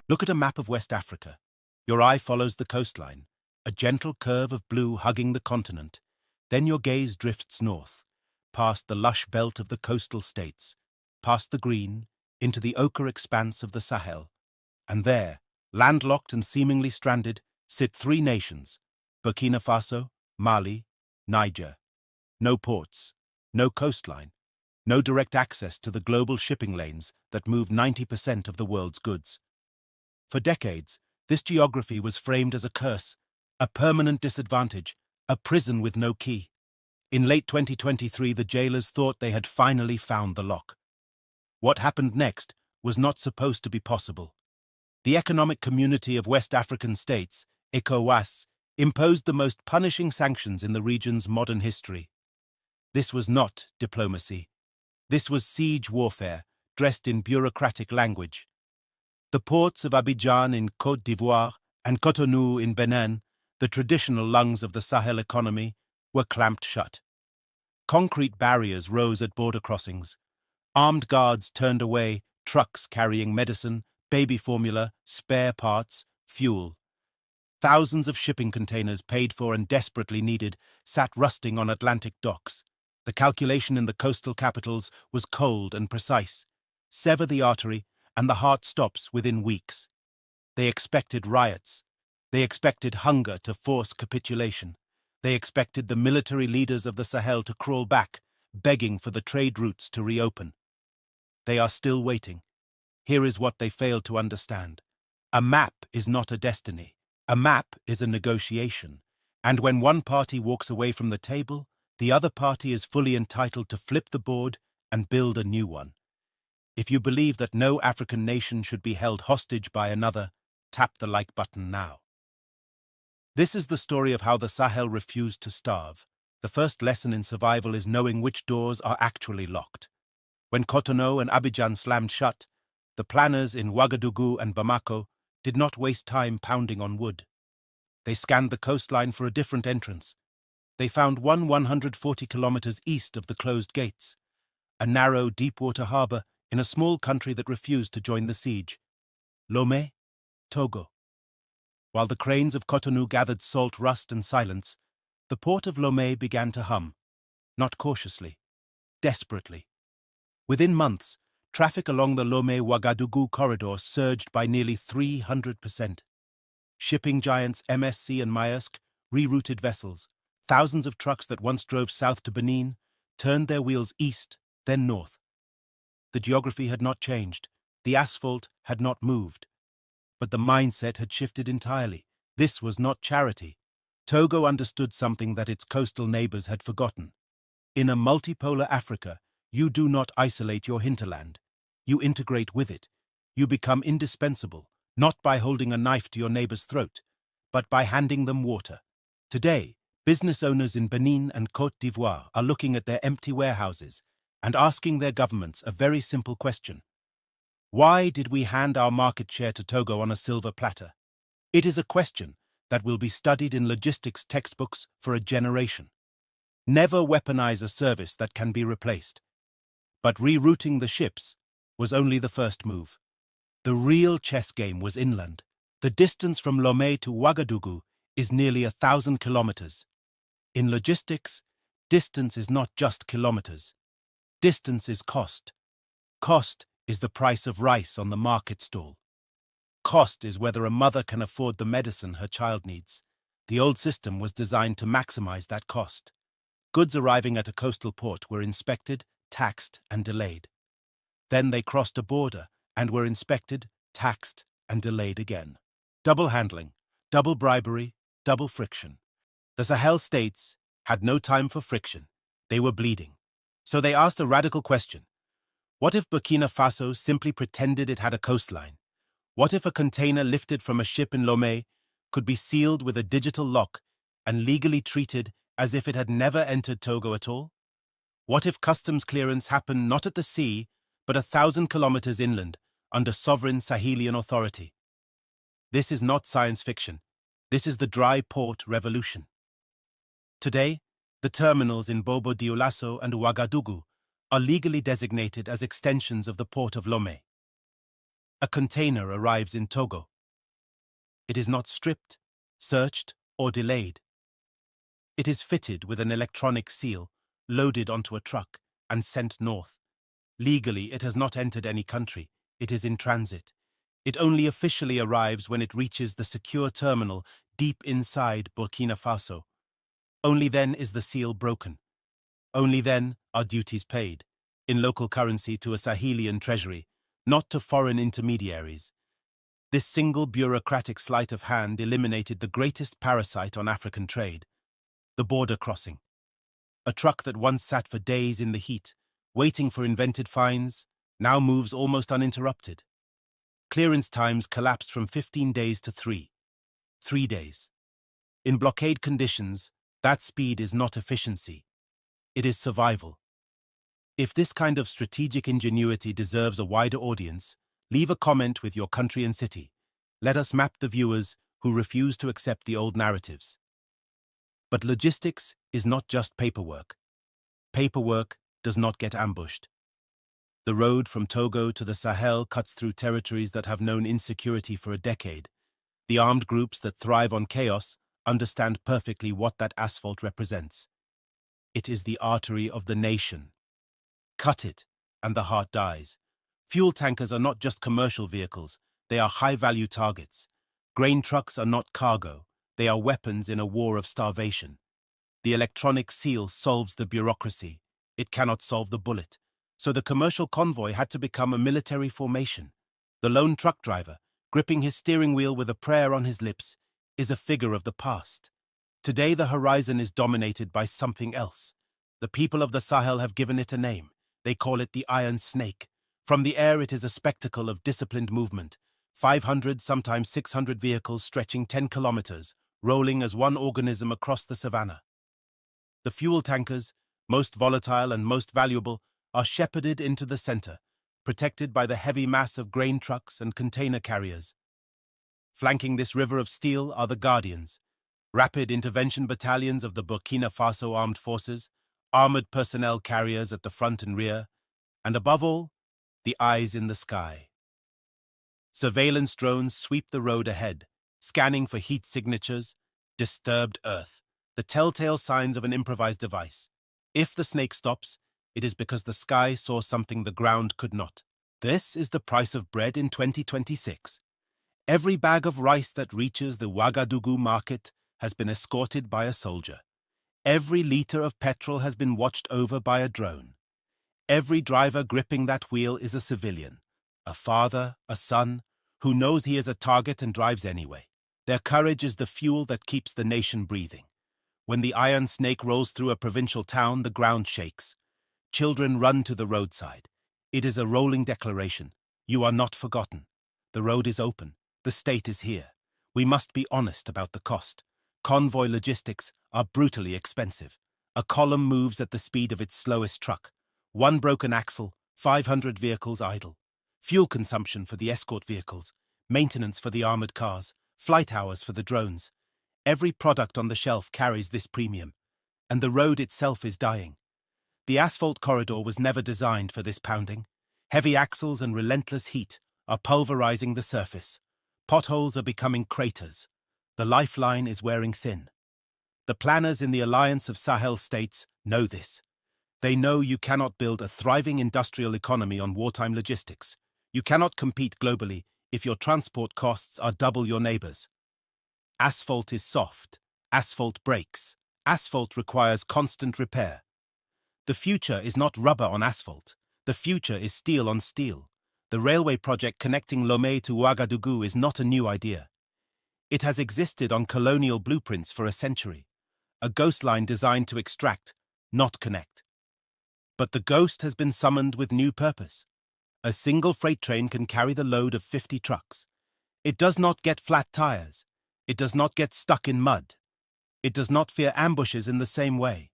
Look at a map of West Africa. Your eye follows the coastline, a gentle curve of blue hugging the continent. Then your gaze drifts north, past the lush belt of the coastal states, past the green, into the ochre expanse of the Sahel. And there, landlocked and seemingly stranded, sit three nations: Burkina Faso, Mali, Niger. No ports, no coastline, no direct access to the global shipping lanes that move 90% of the world's goods. For decades, this geography was framed as a curse, a permanent disadvantage, a prison with no key. In late 2023, the jailers thought they had finally found the lock. What happened next was not supposed to be possible. The Economic Community of West African States, ECOWAS, imposed the most punishing sanctions in the region's modern history. This was not diplomacy. This was siege warfare, dressed in bureaucratic language. The ports of Abidjan in Côte d'Ivoire and Cotonou in Benin, the traditional lungs of the Sahel economy, were clamped shut. Concrete barriers rose at border crossings. Armed guards turned away trucks carrying medicine, baby formula, spare parts, fuel. Thousands of shipping containers, paid for and desperately needed, sat rusting on Atlantic docks. The calculation in the coastal capitals was cold and precise. Sever the artery, and the heart stops within weeks. They expected riots. They expected hunger to force capitulation. They expected the military leaders of the Sahel to crawl back, begging for the trade routes to reopen. They are still waiting. Here is what they failed to understand. A map is not a destiny. A map is a negotiation. And when one party walks away from the table, the other party is fully entitled to flip the board and build a new one. If you believe that no African nation should be held hostage by another, tap the like button now. This is the story of how the Sahel refused to starve. The first lesson in survival is knowing which doors are actually locked. When Cotonou and Abidjan slammed shut, the planners in Ouagadougou and Bamako did not waste time pounding on wood. They scanned the coastline for a different entrance. They found one 140 kilometers east of the closed gates, a narrow, deep-water harbor in a small country that refused to join the siege. Lomé, Togo. While the cranes of Cotonou gathered salt, rust, and silence, the port of Lomé began to hum, not cautiously, desperately. Within months, traffic along the Lomé-Ouagadougou corridor surged by nearly 300%. Shipping giants MSC and Maersk rerouted vessels. Thousands of trucks that once drove south to Benin turned their wheels east, then north. The geography had not changed. The asphalt had not moved. But the mindset had shifted entirely. This was not charity. Togo understood something that its coastal neighbors had forgotten. In a multipolar Africa, you do not isolate your hinterland. You integrate with it. You become indispensable, not by holding a knife to your neighbor's throat, but by handing them water. Today, business owners in Benin and Côte d'Ivoire are looking at their empty warehouses and asking their governments a very simple question. Why did we hand our market share to Togo on a silver platter? It is a question that will be studied in logistics textbooks for a generation. Never weaponize a service that can be replaced. But rerouting the ships was only the first move. The real chess game was inland. The distance from Lomé to Ouagadougou is nearly 1,000 kilometers. In logistics, distance is not just kilometers. Distance is cost. Cost is the price of rice on the market stall. Cost is whether a mother can afford the medicine her child needs. The old system was designed to maximize that cost. Goods arriving at a coastal port were inspected, taxed, and delayed. Then they crossed a border and were inspected, taxed, and delayed again. Double handling, double bribery, double friction. The Sahel states had no time for friction. They were bleeding. So they asked a radical question. What if Burkina Faso simply pretended it had a coastline? What if a container lifted from a ship in Lomé could be sealed with a digital lock and legally treated as if it had never entered Togo at all? What if customs clearance happened not at the sea, but 1,000 kilometers inland, under sovereign Sahelian authority? This is not science fiction. This is the dry port revolution. Today, the terminals in Bobo-Dioulasso and Ouagadougou are legally designated as extensions of the port of Lomé. A container arrives in Togo. It is not stripped, searched, or delayed. It is fitted with an electronic seal, loaded onto a truck, and sent north. Legally, it has not entered any country. It is in transit. It only officially arrives when it reaches the secure terminal deep inside Burkina Faso. Only then is the seal broken. Only then are duties paid, in local currency to a Sahelian treasury, not to foreign intermediaries. This single bureaucratic sleight of hand eliminated the greatest parasite on African trade, the border crossing. A truck that once sat for days in the heat, waiting for invented fines, now moves almost uninterrupted. Clearance times collapse from 15 days to 3 days. In blockade conditions, that speed is not efficiency. It is survival. If this kind of strategic ingenuity deserves a wider audience, leave a comment with your country and city. Let us map the viewers who refuse to accept the old narratives. But logistics is not just paperwork. Paperwork does not get ambushed. The road from Togo to the Sahel cuts through territories that have known insecurity for a decade. The armed groups that thrive on chaos understand perfectly what that asphalt represents. It is the artery of the nation. Cut it, and the heart dies. Fuel tankers are not just commercial vehicles, they are high-value targets. Grain trucks are not cargo, they are weapons in a war of starvation. The electronic seal solves the bureaucracy. It cannot solve the bullet. So the commercial convoy had to become a military formation. The lone truck driver, gripping his steering wheel with a prayer on his lips, is a figure of the past. Today the horizon is dominated by something else. The people of the Sahel have given it a name. They call it the Iron Snake. From the air it is a spectacle of disciplined movement. 500, sometimes 600 vehicles stretching 10 kilometers, rolling as one organism across the savannah. The fuel tankers, most volatile and most valuable, are shepherded into the center, protected by the heavy mass of grain trucks and container carriers. Flanking this river of steel are the Guardians, rapid intervention battalions of the Burkina Faso armed forces, armored personnel carriers at the front and rear, and above all, the eyes in the sky. Surveillance drones sweep the road ahead, scanning for heat signatures, disturbed earth, the telltale signs of an improvised device. If the snake stops, it is because the sky saw something the ground could not. This is the price of bread in 2026. Every bag of rice that reaches the Ouagadougou market has been escorted by a soldier. Every liter of petrol has been watched over by a drone. Every driver gripping that wheel is a civilian, a father, a son, who knows he is a target and drives anyway. Their courage is the fuel that keeps the nation breathing. When the Iron Snake rolls through a provincial town, the ground shakes. Children run to the roadside. It is a rolling declaration. You are not forgotten. The road is open. The state is here. We must be honest about the cost. Convoy logistics are brutally expensive. A column moves at the speed of its slowest truck. One broken axle, 500 vehicles idle. Fuel consumption for the escort vehicles, maintenance for the armored cars, flight hours for the drones. Every product on the shelf carries this premium, and the road itself is dying. The asphalt corridor was never designed for this pounding. Heavy axles and relentless heat are pulverizing the surface. Potholes are becoming craters. The lifeline is wearing thin. The planners in the Alliance of Sahel states know this. They know you cannot build a thriving industrial economy on wartime logistics. You cannot compete globally if your transport costs are double your neighbors. Asphalt is soft. Asphalt breaks. Asphalt requires constant repair. The future is not rubber on asphalt. The future is steel on steel. The railway project connecting Lomé to Ouagadougou is not a new idea. It has existed on colonial blueprints for a century. A ghost line designed to extract, not connect. But the ghost has been summoned with new purpose. A single freight train can carry the load of 50 trucks. It does not get flat tires. It does not get stuck in mud. It does not fear ambushes in the same way.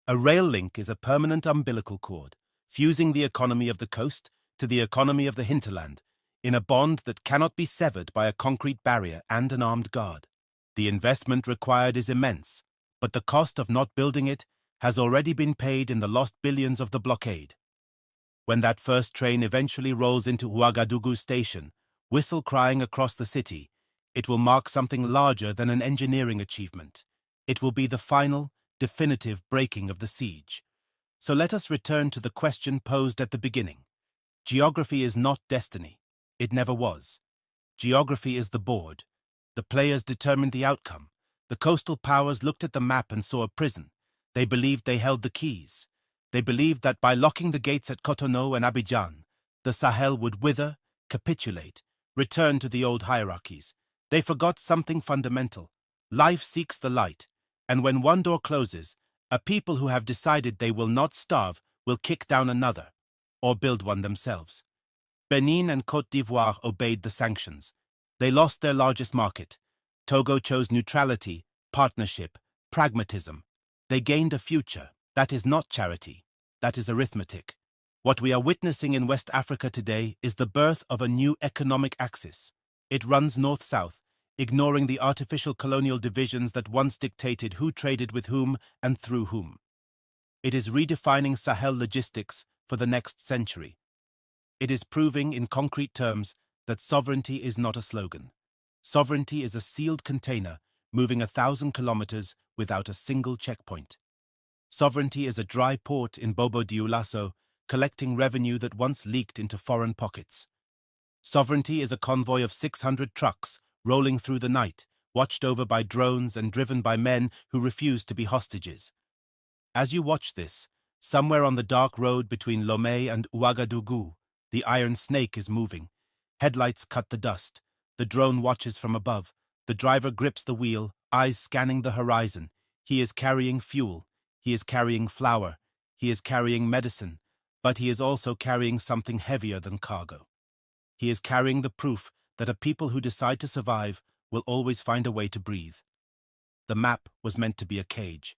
A rail link is a permanent umbilical cord, fusing the economy of the coast to the economy of the hinterland, in a bond that cannot be severed by a concrete barrier and an armed guard. The investment required is immense, but the cost of not building it has already been paid in the lost billions of the blockade. When that first train eventually rolls into Ouagadougou station, whistle crying across the city, it will mark something larger than an engineering achievement. It will be the final, definitive breaking of the siege. So let us return to the question posed at the beginning. Geography is not destiny. It never was. Geography is the board. The players determined the outcome. The coastal powers looked at the map and saw a prison. They believed they held the keys. They believed that by locking the gates at Cotonou and Abidjan, the Sahel would wither, capitulate, return to the old hierarchies. They forgot something fundamental. Life seeks the light, and when one door closes, a people who have decided they will not starve will kick down another, or build one themselves. Benin and Côte d'Ivoire obeyed the sanctions. They lost their largest market. Togo chose neutrality, partnership, pragmatism. They gained a future. That is not charity. That is arithmetic. What we are witnessing in West Africa today is the birth of a new economic axis. It runs north-south, ignoring the artificial colonial divisions that once dictated who traded with whom and through whom. It is redefining Sahel logistics for the next century. It is proving in concrete terms that sovereignty is not a slogan. Sovereignty is a sealed container moving 1,000 kilometers without a single checkpoint. Sovereignty is a dry port in Bobo-Dioulasso collecting revenue that once leaked into foreign pockets. Sovereignty is a convoy of 600 trucks rolling through the night, watched over by drones and driven by men who refuse to be hostages. As you watch this, somewhere on the dark road between Lomé and Ouagadougou, the iron snake is moving. Headlights cut the dust. The drone watches from above. The driver grips the wheel, eyes scanning the horizon. He is carrying fuel. He is carrying flour. He is carrying medicine. But he is also carrying something heavier than cargo. He is carrying the proof that a people who decide to survive will always find a way to breathe. The map was meant to be a cage.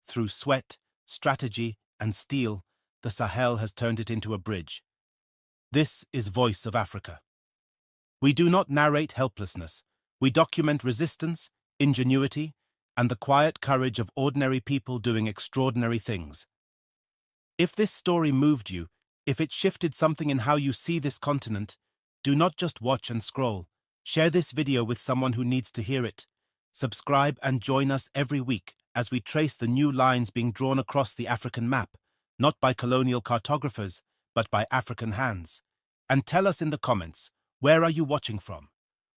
Through sweat, strategy, and steel, the Sahel has turned it into a bridge. This is Voice of Africa. We do not narrate helplessness. We document resistance, ingenuity, and the quiet courage of ordinary people doing extraordinary things. If this story moved you, if it shifted something in how you see this continent, do not just watch and scroll. Share this video with someone who needs to hear it. Subscribe and join us every week as we trace the new lines being drawn across the African map, not by colonial cartographers, but by African hands. And tell us in the comments, where are you watching from?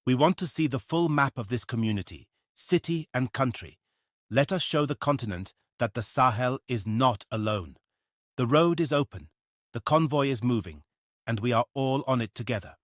We want to see the full map of this community, city and country. Let us show the continent that the Sahel is not alone. The road is open, the convoy is moving, and we are all on it together.